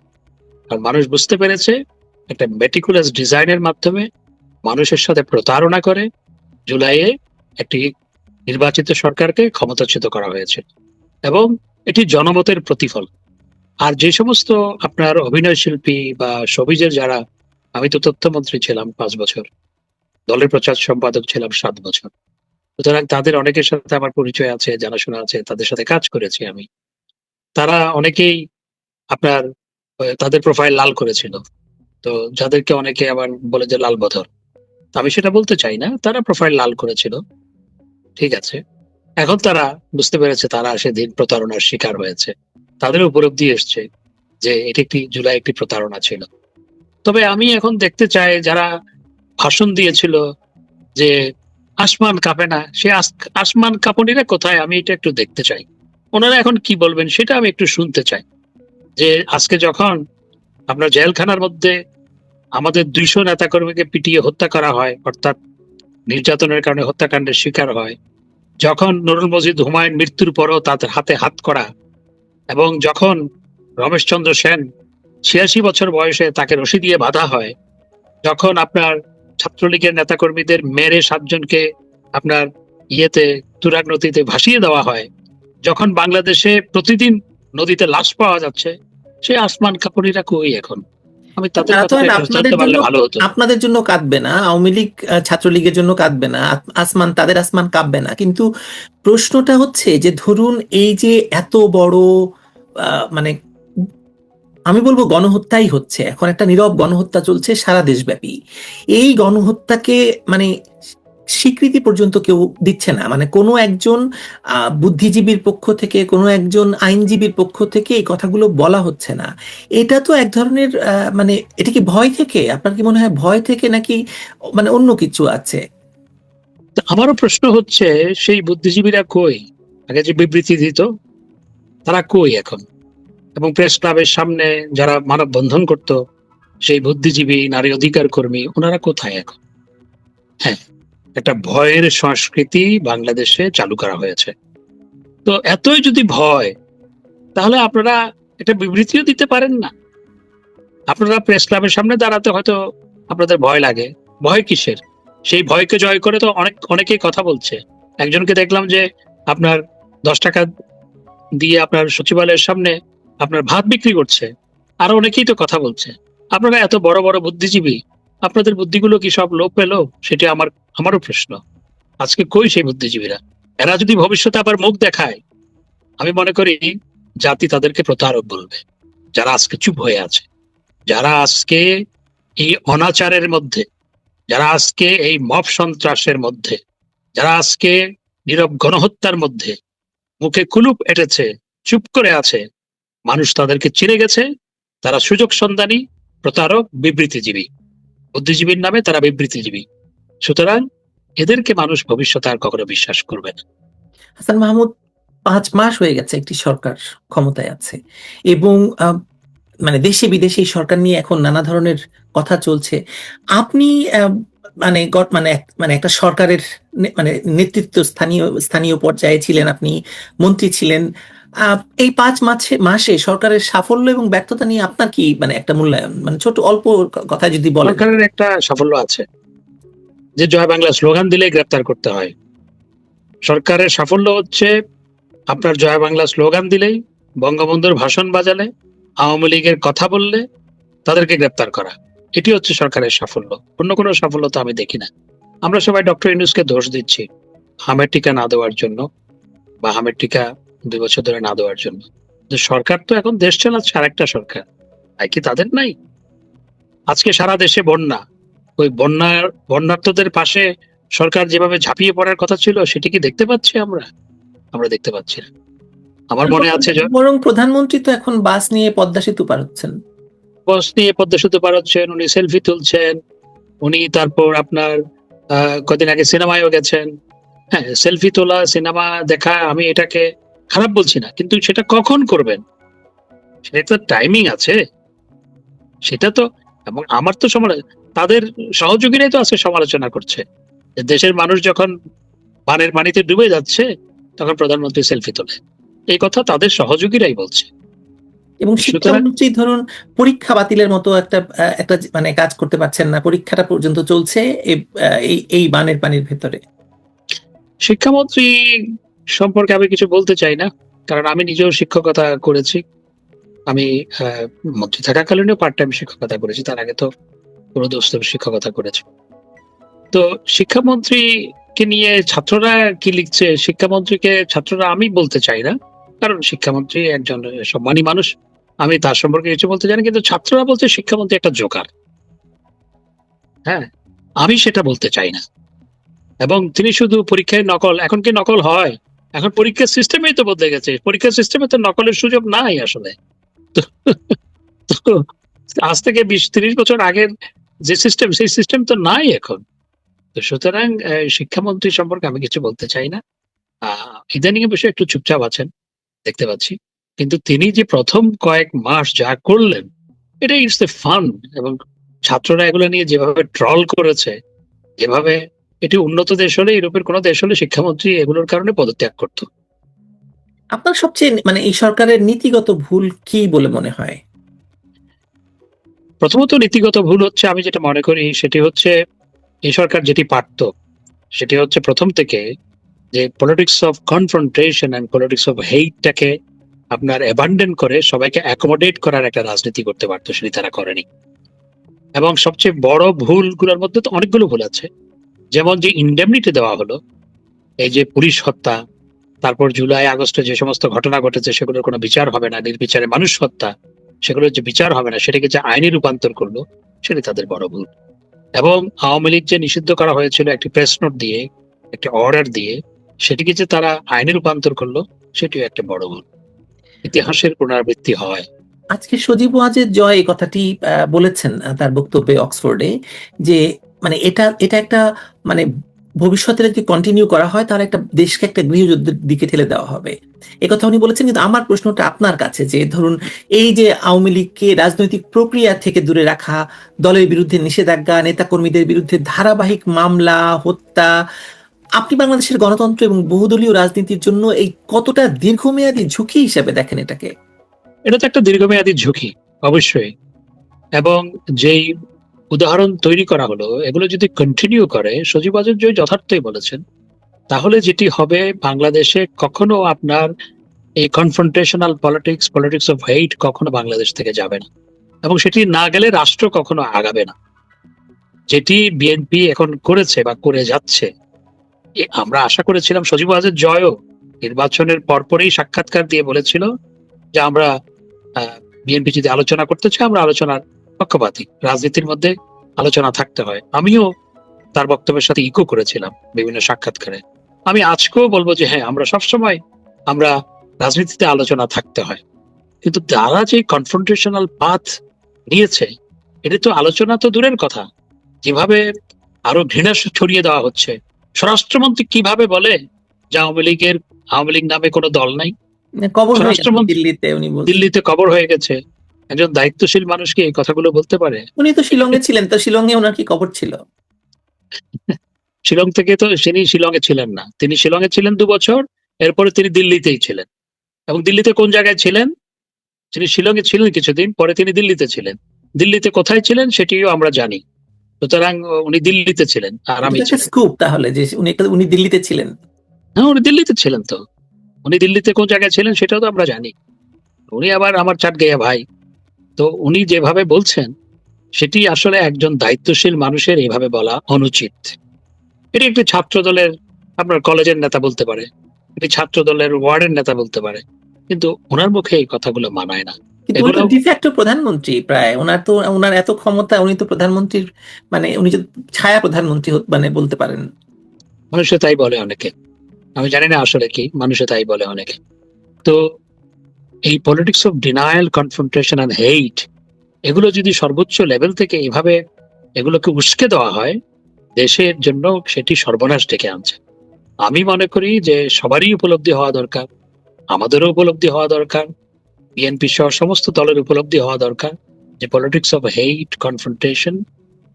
কারণ মানুষ বুঝতে পেরেছে একটা মেটিকুলাস ডিজাইনের মাধ্যমে মানুষের সাথে প্রতারণা করে জুলাইয়ে একটি নির্বাচিত সরকারকে ক্ষমতাচ্যুত করা হয়েছে, এবং এটি জনমতের প্রতিফল। আর যে সমস্ত আপনার অভিনয় শিল্পী বা শোবিজের যারা, আমি তো তথ্যমন্ত্রী ছিলাম 5 বছর, দলের প্রচার সম্পাদক ছিলাম 7 বছর, সুতরাং তাদের অনেকের সাথে আমার পরিচয় আছে, জানাশোনা আছে, তাদের সাথে কাজ করেছি আমি। তারা অনেকেই আপনার তাদের প্রোফাইল লাল করেছিল, তো যাদেরকে অনেকে আবার বলে যে লাল বদর, আমি সেটা বলতে চাই না, তারা প্রোফাইল লাল করেছিল, ঠিক আছে। এখন তারা বুঝতে পেরেছে তারা সেদিন প্রতারণার শিকার হয়েছে, তাদের উপলব্ধি এসছে যে এটি একটি জুলাই একটি প্রতারণা ছিল। তবে আমি এখন দেখতে চাই যারা ভাষণ দিয়েছিল যে আসমান কাঁপে না, সে আসমান কাঁপুনিরা কোথায়, আমি এটা একটু দেখতে চাই। ওনারা এখন কি বলবেন সেটা আমি একটু শুনতে চাই। যে আজকে যখন আপনার জেলখানার মধ্যে আমাদের 200 নেতাকর্মীকে পিটিয়ে হত্যা করা হয়, অর্থাৎ নির্যাতনের কারণে হত্যাকাণ্ডের শিকার হয়, যখন নুরুল মজিদ হুমায়ুন মৃত্যুর পরও তাদের হাতে হাত করা, এবং যখন রমেশচন্দ্র সেন ৮৬ বছর বয়সে তাকে রশি দিয়ে বাঁধা হয়, যখন আপনার ছাত্রলীগের নেতাকর্মীদের মেরে 7 জনকে আপনার তুরাগ নদীতে ভাসিয়ে দেওয়া হয়, যখন বাংলাদেশে প্রতিদিন নদীতে লাশ পাওয়া যাচ্ছে, সে আসমান কাপুরিরা কই এখন? আমি তাদের তারা তো কথাটা আর একটু জানতে পারলে ভালো হতো। আপনাদের জন্য কাঁদবে না, আওয়ামী লীগ ছাত্রলীগের জন্য কাঁদবে না, তাদের আসমান কাঁপবে না। কিন্তু প্রশ্নটা হচ্ছে যে ধরুন এই যে এত বড় মানে আমি বলবো গণহত্যাই হচ্ছে, এখন একটা নীরব গণহত্যা চলছে সারা দেশব্যাপী। এই গণহত্যাকে মানে স্বীকৃতি পর্যন্ত কেউ দিচ্ছে না, মানে কোনো একজন বুদ্ধিজীবীর পক্ষ থেকে, কোনো একজন আইনজীবীর পক্ষ থেকে এই কথাগুলো বলা হচ্ছে না। এটা তো এক ধরনের মানে এটা কি ভয় থেকে? আপনার কি মনে হয় ভয় থেকে, নাকি মানে অন্য কিছু আছে? তো আমারও প্রশ্ন হচ্ছে, সেই বুদ্ধিজীবীরা কই? আগে যে বিবৃতি দিত, তারা কই এখন? এবং প্রেস ক্লাবের সামনে যারা মানববন্ধন করত, সেই বুদ্ধিজীবী, নারী অধিকার কর্মী, ওনারা কোথায় এখন? হ্যাঁ, একটা ভয়ের সংস্কৃতি বাংলাদেশে চালু করা হয়েছে। তো এতই যদি ভয়, তাহলে আপনারা একটা বিবৃতিও দিতে পারেন না? আপনারা প্রেস ক্লাবের সামনে দাঁড়াতে হয়তো আপনাদের ভয় লাগে। ভয় কিসের? সেই ভয়কে জয় করে তো অনেকেই কথা বলছে। একজনকে দেখলাম যে আপনার 10 টাকা দিয়ে আপনার সচিবালয়ের সামনে আপনার ভাত বিক্রি করছে। আরো অনেকেই তো কথা বলছে। আপনারা এত বড় বড় বুদ্ধিজীবী, আপনাদের বুদ্ধিগুলো কি সব লোপ পেল? সেটি আমারও প্রশ্ন। আজকে কই সেই বুদ্ধিজীবীরা? এরা যদি ভবিষ্যতে আবার মুখ দেখায়, আমি মনে করি জাতি তাদেরকে প্রতারক বলবে। যারা আজকে চুপ হয়ে আছে, যারা আজকে এই অনাচারের মধ্যে, যারা আজকে এই মব সন্ত্রাসের মধ্যে, যারা আজকে নীরব গণহত্যার মধ্যে মুখে কুলুপ এঁটেছে, চুপ করে আছে, মানুষ তাদেরকে চিনে গেছে। তারা সুযোগ সন্ধানী, প্রতারক, বিবৃতিজীবী। বুদ্ধিজীবীর নামে তারা বিবৃতিজীবী। সুতরাং এদেরকে মানুষ ভবিষ্যতে আর কখনো বিশ্বাস করবে না। হাসান মাহমুদ, 5 মাস হয়ে গেছে একটি সরকার ক্ষমতায় আছে, এবং মানে দেশে বিদেশে এই সরকার নিয়ে এখন নানা ধরনের কথা চলছে। আপনি মানে মানে একটা সরকারের মানে নেতৃত্ব স্থানীয় স্থানীয় পর্যায়ে ছিলেন, আপনি মন্ত্রী ছিলেন। এই 5 মাসে সরকারের সাফল্য এবং ব্যর্থতা নিয়ে আপনার কি মানে একটা মূল্যায়ন, মানে ছোট অল্প কথা যদি বলেন। সরকারের একটা সাফল্য আছে যে জয় বাংলা স্লোগান দিলে গ্রেপ্তার করতে হয়। সরকারের সাফল্য হচ্ছে আপনার জয় বাংলা স্লোগান দিলেই, বঙ্গবন্ধুর ভাষণ বাজালে, আওয়ামী লীগের কথা বললে তাদেরকে গ্রেপ্তার করা। এটি হচ্ছে সরকারের সাফল্য। অন্য কোনো সাফল্য তো আমি দেখি না। আমরা সবাই ডক্টর ইউনূসকে দোষ দিচ্ছি হামের টিকা না দেওয়ার জন্য, বা হামের টিকা 2 বছর ধরে না দেওয়ার জন্য। সরকার তো এখন দেশ চালাচ্ছে আরেকটা সরকার, তাই কি তাদের নাই? আজকে সারা দেশে বন্যা, ওই বন্যার্তদের পাশে সরকার যেভাবে ঝাঁপিয়ে পড়ার কথা ছিল, সেটি কি দেখতে পাচ্ছি আমরা? আমরা দেখতে পাচ্ছি না। আমার মনে আছে বরং প্রধানমন্ত্রী তো এখন বাস নিয়ে পদ্মা সেতু পার হচ্ছেন। বস নিয়ে পদ্মা সেতু পার হচ্ছেন, উনি সেলফি তুলছেন, উনি তারপর আপনার কদিন আগে সিনেমায়ও গেছেন। হ্যাঁ, সেলফি তোলা, সিনেমা দেখা, আমি এটাকে খারাপ বলছি না, কিন্তু সেটা কখন করবেন? সেটা তো টাইমিং আছে। সেটা তো, এবং আমার তো তাদের সহযোগীরাই তো আছে সমালোচনা করছে যে দেশের মানুষ যখন পানের পানিতে ডুবে যাচ্ছে, তখন প্রধানমন্ত্রী সেলফি তোলে। এই কথা তাদের সহযোগীরাই বলছে। এবং সুতরাং শিক্ষামন্ত্রী ধরুন পরীক্ষা বাতিলের মতো একটা মানে কাজ করতে পারছেন না, পরীক্ষাটা পর্যন্ত চলছে এই বানের পানির ভেতরে। শিক্ষামন্ত্রী সম্পর্কে আমি কিছু বলতে চাই না, কারণ আমি নিজেও শিক্ষকতা করেছি। আমি মন্ত্রী থাকাকালীনও পার্ট টাইম শিক্ষকতা করেছি, তার আগে তো পুরো দোস্তর শিক্ষকতা করেছি। তো শিক্ষামন্ত্রীকে নিয়ে ছাত্ররা কি লিখছে, শিক্ষামন্ত্রীকে ছাত্ররা আমি বলতে চাই না, কারণ শিক্ষামন্ত্রী একজন সম্মানী মানুষ, আমি তার সম্পর্কে কিছু বলতে চাই না। কিন্তু ছাত্ররা বলছে শিক্ষামন্ত্রী একটা জোকার। হ্যাঁ, আমি সেটা বলতে চাই না। এবং তিনি শুধু পরীক্ষায় নকল, এখন কি নকল হয়? এখন পরীক্ষার সিস্টেমেই তো বদলে গেছে। পরীক্ষার সিস্টেমে তো নকলের সুযোগ নাই আসলে। তো তো আজ থেকে 20-30 বছর আগের যে সিস্টেম, সেই সিস্টেম তো নাই এখন। তো সুতরাং শিক্ষামন্ত্রী সম্পর্কে আমি কিছু বলতে চাই না। ইদানিং বিষয়ে একটু চুপচাপ আছেন দেখতে পাচ্ছি, কিন্তু তিনি যে প্রথম কয়েক মাস যা করলেন, এটা ইটস এ ফান। এবং ছাত্ররা এগুলো নিয়ে যেভাবে ট্রল করেছে, যেভাবে, এটি উন্নত দেশ হলে, ইউরোপের কোনো দেশ হলে শিক্ষামন্ত্রী এগুলোর কারণে পদত্যাগ করতো। আপনার সবচেয়ে মানে এই সরকারের নীতিগত ভুল কি বলে মনে হয়? প্রথমত নীতিগত ভুল হচ্ছে, আমি যেটা মনে করি সেটি হচ্ছে, এই সরকার যেটি পারত সেটি হচ্ছে প্রথম থেকে যে politics of confrontation and politics of হেইটটাকে আপনার অ্যাবান্ডন করে সবাইকে অ্যাকোমোডেট করার একটা রাজনীতি করতে পারতো, সেটি তারা করেনি। এবং সবচেয়ে বড় ভুলগুলোর মধ্যে তো অনেকগুলো ভুল আছে, যেমন যে ইন্ডেমনিটি দেওয়া হলো, এই যে পুলিশ হত্যা, তারপর জুলাই আগস্টে যে সমস্ত ঘটনা ঘটেছে সেগুলোর কোনো বিচার হবে না, নির্বিচারে মানুষ হত্যা, সেগুলোর যে বিচার হবে না সেটাকে যে আইনি রূপান্তর করলো, সেটি তাদের বড় ভুল। এবং আওয়ামী লীগ যে নিষিদ্ধ করা হয়েছিল একটি প্রেস নোট দিয়ে, একটি অর্ডার দিয়ে, সেটিকে যে তারা আইনি রূপান্তর করলো, সেটিও একটা বড় ভুল। ইতিহাসের পুনরাবৃত্তি হয়। আজকে সজীব ওয়াজেদ জয় এই কথাটি বলেছেন তার বক্তব্যে অক্সফোর্ডে, যে মানে এটা এটা একটা মানে ভবিষ্যতে যদি কন্টিনিউ করা হয় তাহলে একটা দেশকে একটা গৃহযুদ্ধের দিকে ঠেলে দেওয়া হবে, এ কথা উনি বলেছেন। কিন্তু আমার প্রশ্নটা আপনার কাছে, যে ধরুন এই যে আওয়ামী লীগকে রাজনৈতিক প্রক্রিয়া থেকে দূরে রাখা, দলের বিরুদ্ধে নিষেধাজ্ঞা, নেতাকর্মীদের বিরুদ্ধে ধারাবাহিক মামলা, হত্যা, আপনি বাংলাদেশের গণতন্ত্র এবং বহুদলীয় রাজনীতির জন্য এই কতটা দীর্ঘমেয়াদী ঝুঁকি হিসেবে দেখেন এটাকে? এটা তো একটা দীর্ঘমেয়াদী ঝুঁকি, অবশ্যই। এবং যেই উদাহরণ তৈরি করা হলো, এগুলো যদি কন্টিনিউ করে, সজীব ওয়াজেদ জয় যথার্থই বলেছেন, তাহলে যেটি হবে, বাংলাদেশে কখনো আপনার এই confrontational politics, politics of hate কখনো বাংলাদেশ থেকে যাবে না। এবং সেটি না গেলে রাষ্ট্র কখনো আগাবে না। যেটি বিএনপি এখন করেছে বা করে যাচ্ছে, আমরা আশা করেছিলাম সজীব ওয়াজেদ জয়ও নির্বাচনের পরপরই সাক্ষাৎকার দিয়ে বলেছিল যে আমরা বিএনপি যদি আলোচনা করতে চাই, আমরা আলোচনার পক্ষপাতী, রাজনীতির মধ্যে আলোচনা থাকতে হয়। আমিও তার বক্তব্যের সাথে ইকো করেছিলাম বিভিন্ন সাক্ষাৎকারে। আমি আজকেও বলবো যে হ্যাঁ, আমরা সবসময় আমরা রাজনীতিতে আলোচনা থাকতে হয়, কিন্তু তারা যে কনফ্রন্টেশনাল পাথ নিয়েছে, এটা তো আলোচনা তো দূরের কথা, যেভাবে আরো ঘৃণা ছড়িয়ে দেওয়া হচ্ছে। স্বরাষ্ট্রমন্ত্রী কিভাবে বলে যে আওয়ামী লীগ নামে কোনো দল নাই? কবর হয়ে গেছে স্বরাষ্ট্রমন্ত্রী দিল্লিতে, উনি বলছেন। দিল্লিতে কবর হয়ে গেছে। একজন দায়িত্বশীল মানুষ কি এই কথাগুলো বলতে পারে? উনি তো শিলংয়ে ছিলেন, তো শিলংয়ে ওনার কি কবর ছিল? শিলং থেকে তো তিনি শিলংয়ে ছিলেন না, তিনি শিলংয়ে ছিলেন 2 বছর, এরপরে তিনি দিল্লিতেই ছিলেন। এবং দিল্লিতে কোন জায়গায় ছিলেন? তিনি শিলংয়ে ছিলেন কিছুদিন, পরে তিনি দিল্লিতে ছিলেন। দিল্লিতে কোথায় ছিলেন সেটিও আমরা জানি। সুতরাং উনি দিল্লিতে ছিলেন আর এটা আমি তো একটা ছিলেন। স্কুপ তাহলে, যে উনি দিল্লিতে ছিলেন। হ্যাঁ, উনি দিল্লিতে ছিলেন তো। উনি দিল্লিতে কোন জায়গায় ছিলেন সেটাও তো আমরা জানি। উনি আবার আমার চাটগাঁইয়া ভাই। তো উনি যেভাবে বলছেন, সেটি আসলে একজন দায়িত্বশীল মানুষের এভাবে বলা অনুচিত। এটি একটি ছাত্র দলের, আপনার কলেজের নেতা বলতে পারে, এটি ছাত্র দলের ওয়ার্ডের নেতা বলতে পারে, কিন্তু ওনার মুখে এই কথাগুলো মানায় না। কিন্তু উনি এগুলো তো ডিফ্যাক্টো প্রধানমন্ত্রী প্রায়, ওনার এত ক্ষমতা, উনি তো প্রধানমন্ত্রীর মানে উনি যে ছায়া প্রধানমন্ত্রী মানে বলতে পারেন। মানুষে তাই বলে অনেকে, আমি জানি না আসলে কি, মানুষে তাই বলে অনেকে। তো এই politics of denial, confrontation and hate, এগুলো যদি সর্বোচ্চ লেভেল থেকে এভাবে এগুলোকে উস্কে দেওয়া হয়, দেশের জন্য সেটি সর্বনাশ ডেকে আনছে। আমি মনে করি যে সবারই উপলব্ধি হওয়া দরকার, আমাদেরও উপলব্ধি হওয়া দরকার, বিএনপি সহ সমস্ত দলের উপলব্ধি হওয়া দরকার যে পলিটিক্স অফ হেইট, কনফ্রন্টেশন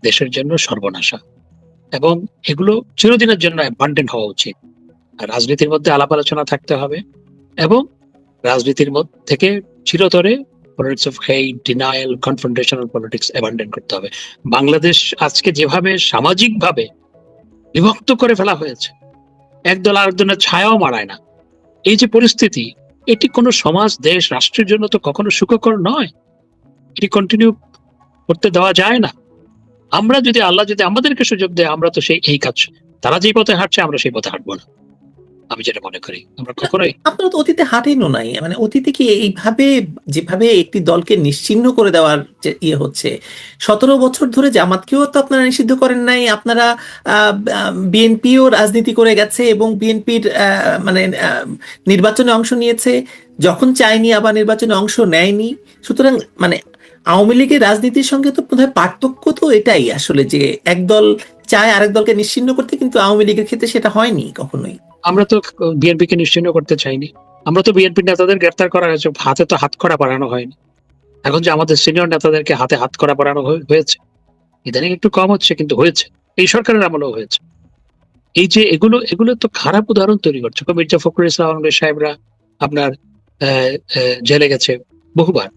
দেশের জন্য সর্বনাশা। এবং এগুলো চিরদিনের জন্য অ্যাবান্ডেন্ট হওয়া উচিত। আর রাজনীতির মধ্যে আলাপ আলোচনা থাকতে হবে, এবং রাজনীতির মধ্যে থেকে চিরতরে politics of hate, denial, confrontational politics abandoned করতে হবে। বাংলাদেশ আজকে যেভাবে সামাজিকভাবে বিভক্ত করে ফেলা হয়েছে, একদল আরেকজনের ছায়াও মারায় না, এই যে পরিস্থিতি, এটি কোনো সমাজ, দেশ, রাষ্ট্রের জন্য তো কখনো সুখকর নয়। এটি কন্টিনিউ করতে দেওয়া যায় না। আমরা যদি, আল্লাহ যদি আমাদেরকে সুযোগ দেয়, আমরা তো এই কাজ, তারা যেই পথে হাঁটছে আমরা সেই পথে হাঁটবো না। আমি যেটা মনে করি, আমরা কখনোই। আপনারা তো অতীতে হাঁটেনও নাই, মানে অতীতে কি এইভাবে যেভাবে একটি দলকে নিশ্চিহ্ন করে দেওয়ার যে ইয়ে হচ্ছে, 17 বছর ধরে জামাতকেও তো আপনারা নিষিদ্ধ করেন নাই, আপনারা বিএনপিও রাজনীতি করে গেছে এবং বিএনপির মানে নির্বাচনে অংশ নিয়েছে, যখন চায়নি আবার নির্বাচনে অংশ নেয়নি। সুতরাং মানে আওয়ামী লীগের রাজনীতির সঙ্গে তো বোধহয় পার্থক্য তো এটাই আসলে, যে একদল চায় আরেক দলকে নিশ্চিহ্ন করতে, কিন্তু আওয়ামী লীগের ক্ষেত্রে সেটা হয়নি কখনোই। আমরা তো বিএনপিকে নিশ্চিহ্ন করতে চাইনি। আমরা তো বিএনপি নেতাদের গ্রেফতার করা হয়েছে, হাতে তো হাতকড়া পরানো হয়নি। এখন যে আমাদের সিনিয়র নেতাদেরকে হাতে হাতকড়া পরানো হয়েছে, ইদানিং একটু কম হচ্ছে, কিন্তু হয়েছে, এই সরকারের আমলেও হয়েছে। এই যে এগুলো এগুলো তো খারাপ উদাহরণ তৈরি করছে। মির্জা ফখরুল ইসলাম আলমগীর সাহেবরা আপনার জেলে গেছে বহুবার,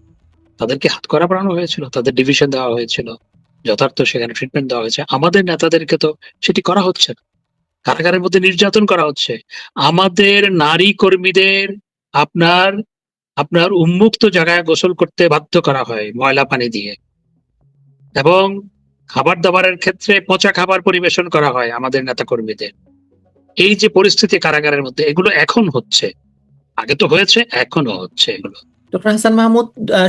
তাদেরকে হাতকড়া পরানো হয়েছিল, তাদের ডিভিশন দেওয়া হয়েছিল, যথার্থ সেখানে ট্রিটমেন্ট দেওয়া হয়েছে। আমাদের নেতাদেরকে তো সেটি করা হচ্ছে না, কারাগারের মধ্যে নির্যাতন করা হচ্ছে। আমাদের নারী কর্মীদের আপনার আপনার উন্মুক্ত জায়গায় গোসল করতে বাধ্য করা হয় ময়লা পানি দিয়ে, এবং খাবার দাবারের ক্ষেত্রে পচা খাবার পরিবেশন করা হয় আমাদের নেতা কর্মীদের। এই যে পরিস্থিতি কারাগারের মধ্যে, এগুলো এখন হচ্ছে, আগে তো হয়েছে, এখনো হচ্ছে এগুলো। ডক্টর হাসান মাহমুদ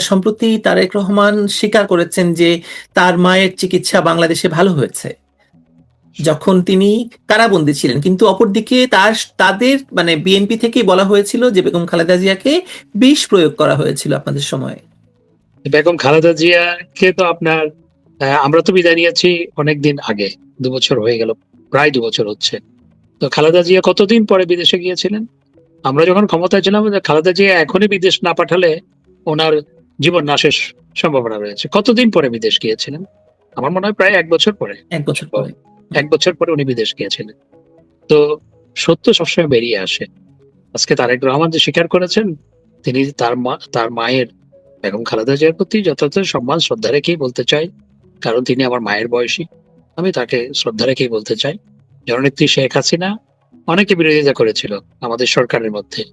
সম্প্রতি তারেক রহমান স্বীকার করেছেন যে তার মায়ের চিকিৎসা বাংলাদেশে ভালো হয়েছে যখন তিনি কারাবন্দী ছিলেন, কিন্তু অপরদিকে তাদের মানে বিএনপি থেকেই বলা হয়েছিল যে বেগম খালেদা জিয়াকে বিষ প্রয়োগ করা হয়েছিল আপনাদের সময়। বেগম খালেদা জিয়াকে তো আপনার আমরা তো বিদায় নিয়েছি অনেকদিন আগে, 2 বছর হয়ে গেল, প্রায় 2 বছর হচ্ছে। তো খালেদা জিয়া কতদিন পরে বিদেশে গিয়েছিলেন? আমরা যখন ক্ষমতায় ছিলাম খালেদা জিয়া এখনই বিদেশ না পাঠালে ওনার জীবন নাশের সম্ভাবনা রয়েছে। কতদিন পরে বিদেশ গিয়েছিলেন? আমার মনে হয় প্রায় 1 বছর পরে। 1 বছর পরে। 1 বছর পরে উনি বিদেশ গিয়েছিলেন। তো সত্য সবসময় বেরিয়ে আসে। আজকে তারেক রহমান যে স্বীকার করেছেন, তিনি তার মায়ের বেগম খালেদা জিয়ার প্রতি যথাযথ সম্মান শ্রদ্ধা রেখেই বলতে চাই, কারণ তিনি আমার মায়ের বয়সী। আমি তাকে শ্রদ্ধা রেখেই বলতে চাই, জননেত্রী শেখ হাসিনা অনেকে বিরোধিতা করেছিল আমাদের সরকারের মধ্যে,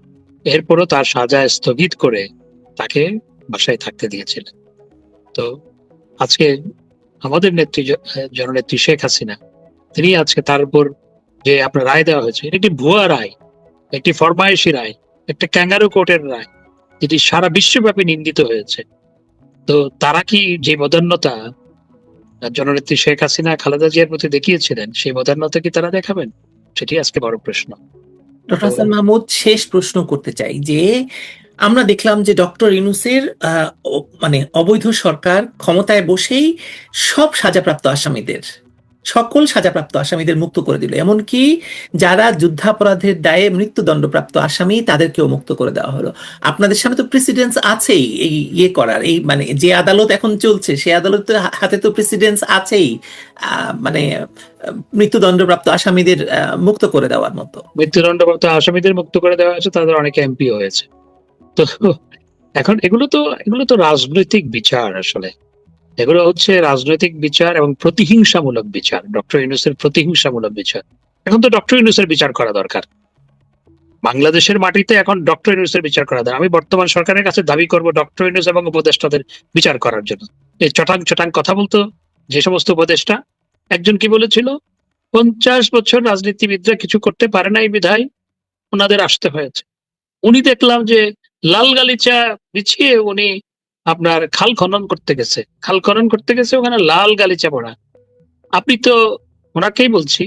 এরপরও তার সাজা স্থগিত করে তাকে বাসায় থাকতে দিয়েছিলেন। তো আজকে আমাদের নেত্রী জননেত্রী শেখ হাসিনা, তিনি আজকে তার উপর যে আপনার রায় দেওয়া হয়েছে, এটা একটি ভুয়া রায়, একটি ফরমায়েশি রায়, একটা ক্যাঙ্গারু কোর্টের রায়, যেটি সারা বিশ্বব্যাপী নিন্দিত হয়েছে। তো তারা কি যে বদান্যতা জননেত্রী শেখ হাসিনা খালেদা জিয়ার প্রতি দেখিয়েছিলেন, সেই বদান্যতা কি তারা দেখাবেন? সেটি আজকে বড় প্রশ্ন। ডক্টর হাসান মাহমুদ, শেষ প্রশ্ন করতে চাই যে আমরা দেখলাম যে ডক্টর ইউনূসের মানে অবৈধ সরকার ক্ষমতায় বসেই সব সাজাপ্রাপ্ত আসামিদের, সকল সাজাপ্রাপ্ত আসামিদের মুক্ত করে দিল, এমনকি যারা যুদ্ধাপরাধের দায়ে মৃত্যুদণ্ডপ্রাপ্ত আসামি তাদেরকেও মুক্ত করে দেওয়া হলো। আপনাদের সামনে তো প্রেসিডেন্স আছেই এই ইয়ে করার, এই মানে যে আদালত এখন চলছে সেই আদালতের হাতে তো প্রেসিডেন্স আছেই, মানে মৃত্যুদণ্ডপ্রাপ্ত আসামিদের মুক্ত করে দেওয়ার মতো। মৃত্যুদণ্ডপ্রাপ্ত আসামিদের মুক্ত করে দেওয়া হয়েছে, তাদের অনেকে এমপি হয়েছে। তো এখন এগুলো তো রাজনৈতিক বিচার, আসলে এগুলো হচ্ছে রাজনৈতিক বিচার এবং প্রতিহিংসামূলক বিচার, ডক্টর ইউনূসের প্রতিহিংসামূলক বিচার। এখন তো ডক্টর ইউনূসের বিচার করা দরকার, বাংলাদেশের মাটিতে এখন ডক্টর ইউনূসের বিচার করা দরকার। আমি বর্তমান সরকারের কাছে দাবি করব ডক্টর ইউনূস এবং উপদেষ্টাদের বিচার করার জন্য। এই চটাং কথা বলতো যে সমস্ত উপদেষ্টা, একজন কি বলেছিল, 50 বছর রাজনীতিবিদরা কিছু করতে পারে না, এই বিধায় ওনাদের আসতে হয়েছে। উনি দেখলাম যে লাল গালিচা বিছিয়ে উনি আপনার খাল খনন করতে গেছে, ওখানে লাল গালিচা পড়া। আপনি তো, ওনাকেই বলছি,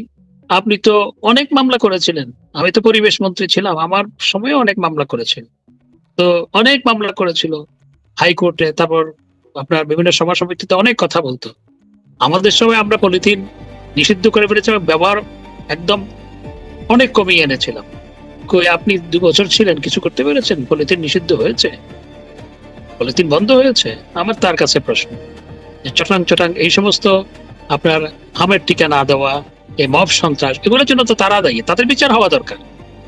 আপনি তো অনেক মামলা করেছিলেন, আমি তো পরিবেশ মন্ত্রী ছিলাম, আমার সময় অনেক মামলা করেছিল, তো অনেক মামলা করেছিল হাইকোর্টে, তারপর আপনার বিভিন্ন সভা সমিতিতে অনেক কথা বলতো। আমাদের সময় আমরা পলিথিন নিষিদ্ধ করে ফেলেছিলাম, ব্যবহার একদম অনেক কমিয়ে এনেছিলাম। কই আপনি 2 বছর ছিলেন, কিছু করতে পেরেছেন? পলিথিন নিষিদ্ধ হয়েছে, পলিথিন বন্ধ হয়েছে? আমার তার কাছে প্রশ্ন যে চটাং এই সমস্ত আপনার হামের টিকা না দেওয়া, এই মব সন্ত্রাস, এগুলোর জন্য তো তারা দায়ী, তাদের বিচার হওয়া দরকার।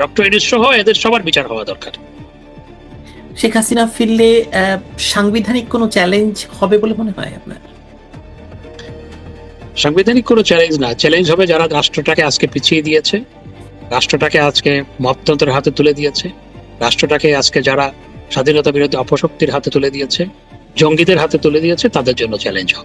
ডক্টর ইউনূস সহ এদের সবার বিচার হওয়া দরকার। শেখ হাসিনা ফিরলে সাংবিধানিক কোনো চ্যালেঞ্জ হবে বলে মনে হয় আপনার? সাংবিধানিক কোনো চ্যালেঞ্জ না, চ্যালেঞ্জ হবে যারা রাষ্ট্রটাকে আজকে পিছিয়ে দিয়েছে, রাষ্ট্রটাকে আজকে মপতন্ত্রের হাতে তুলে দিয়েছে, রাষ্ট্রটাকে আজকে যারা স্বাধীনতা বিরোধী অপশক্তির হাতে তুলে দিয়েছে, জঙ্গিদের হাতে তুলে দিয়েছে, তাদের জন্য চ্যালেঞ্জ হবে।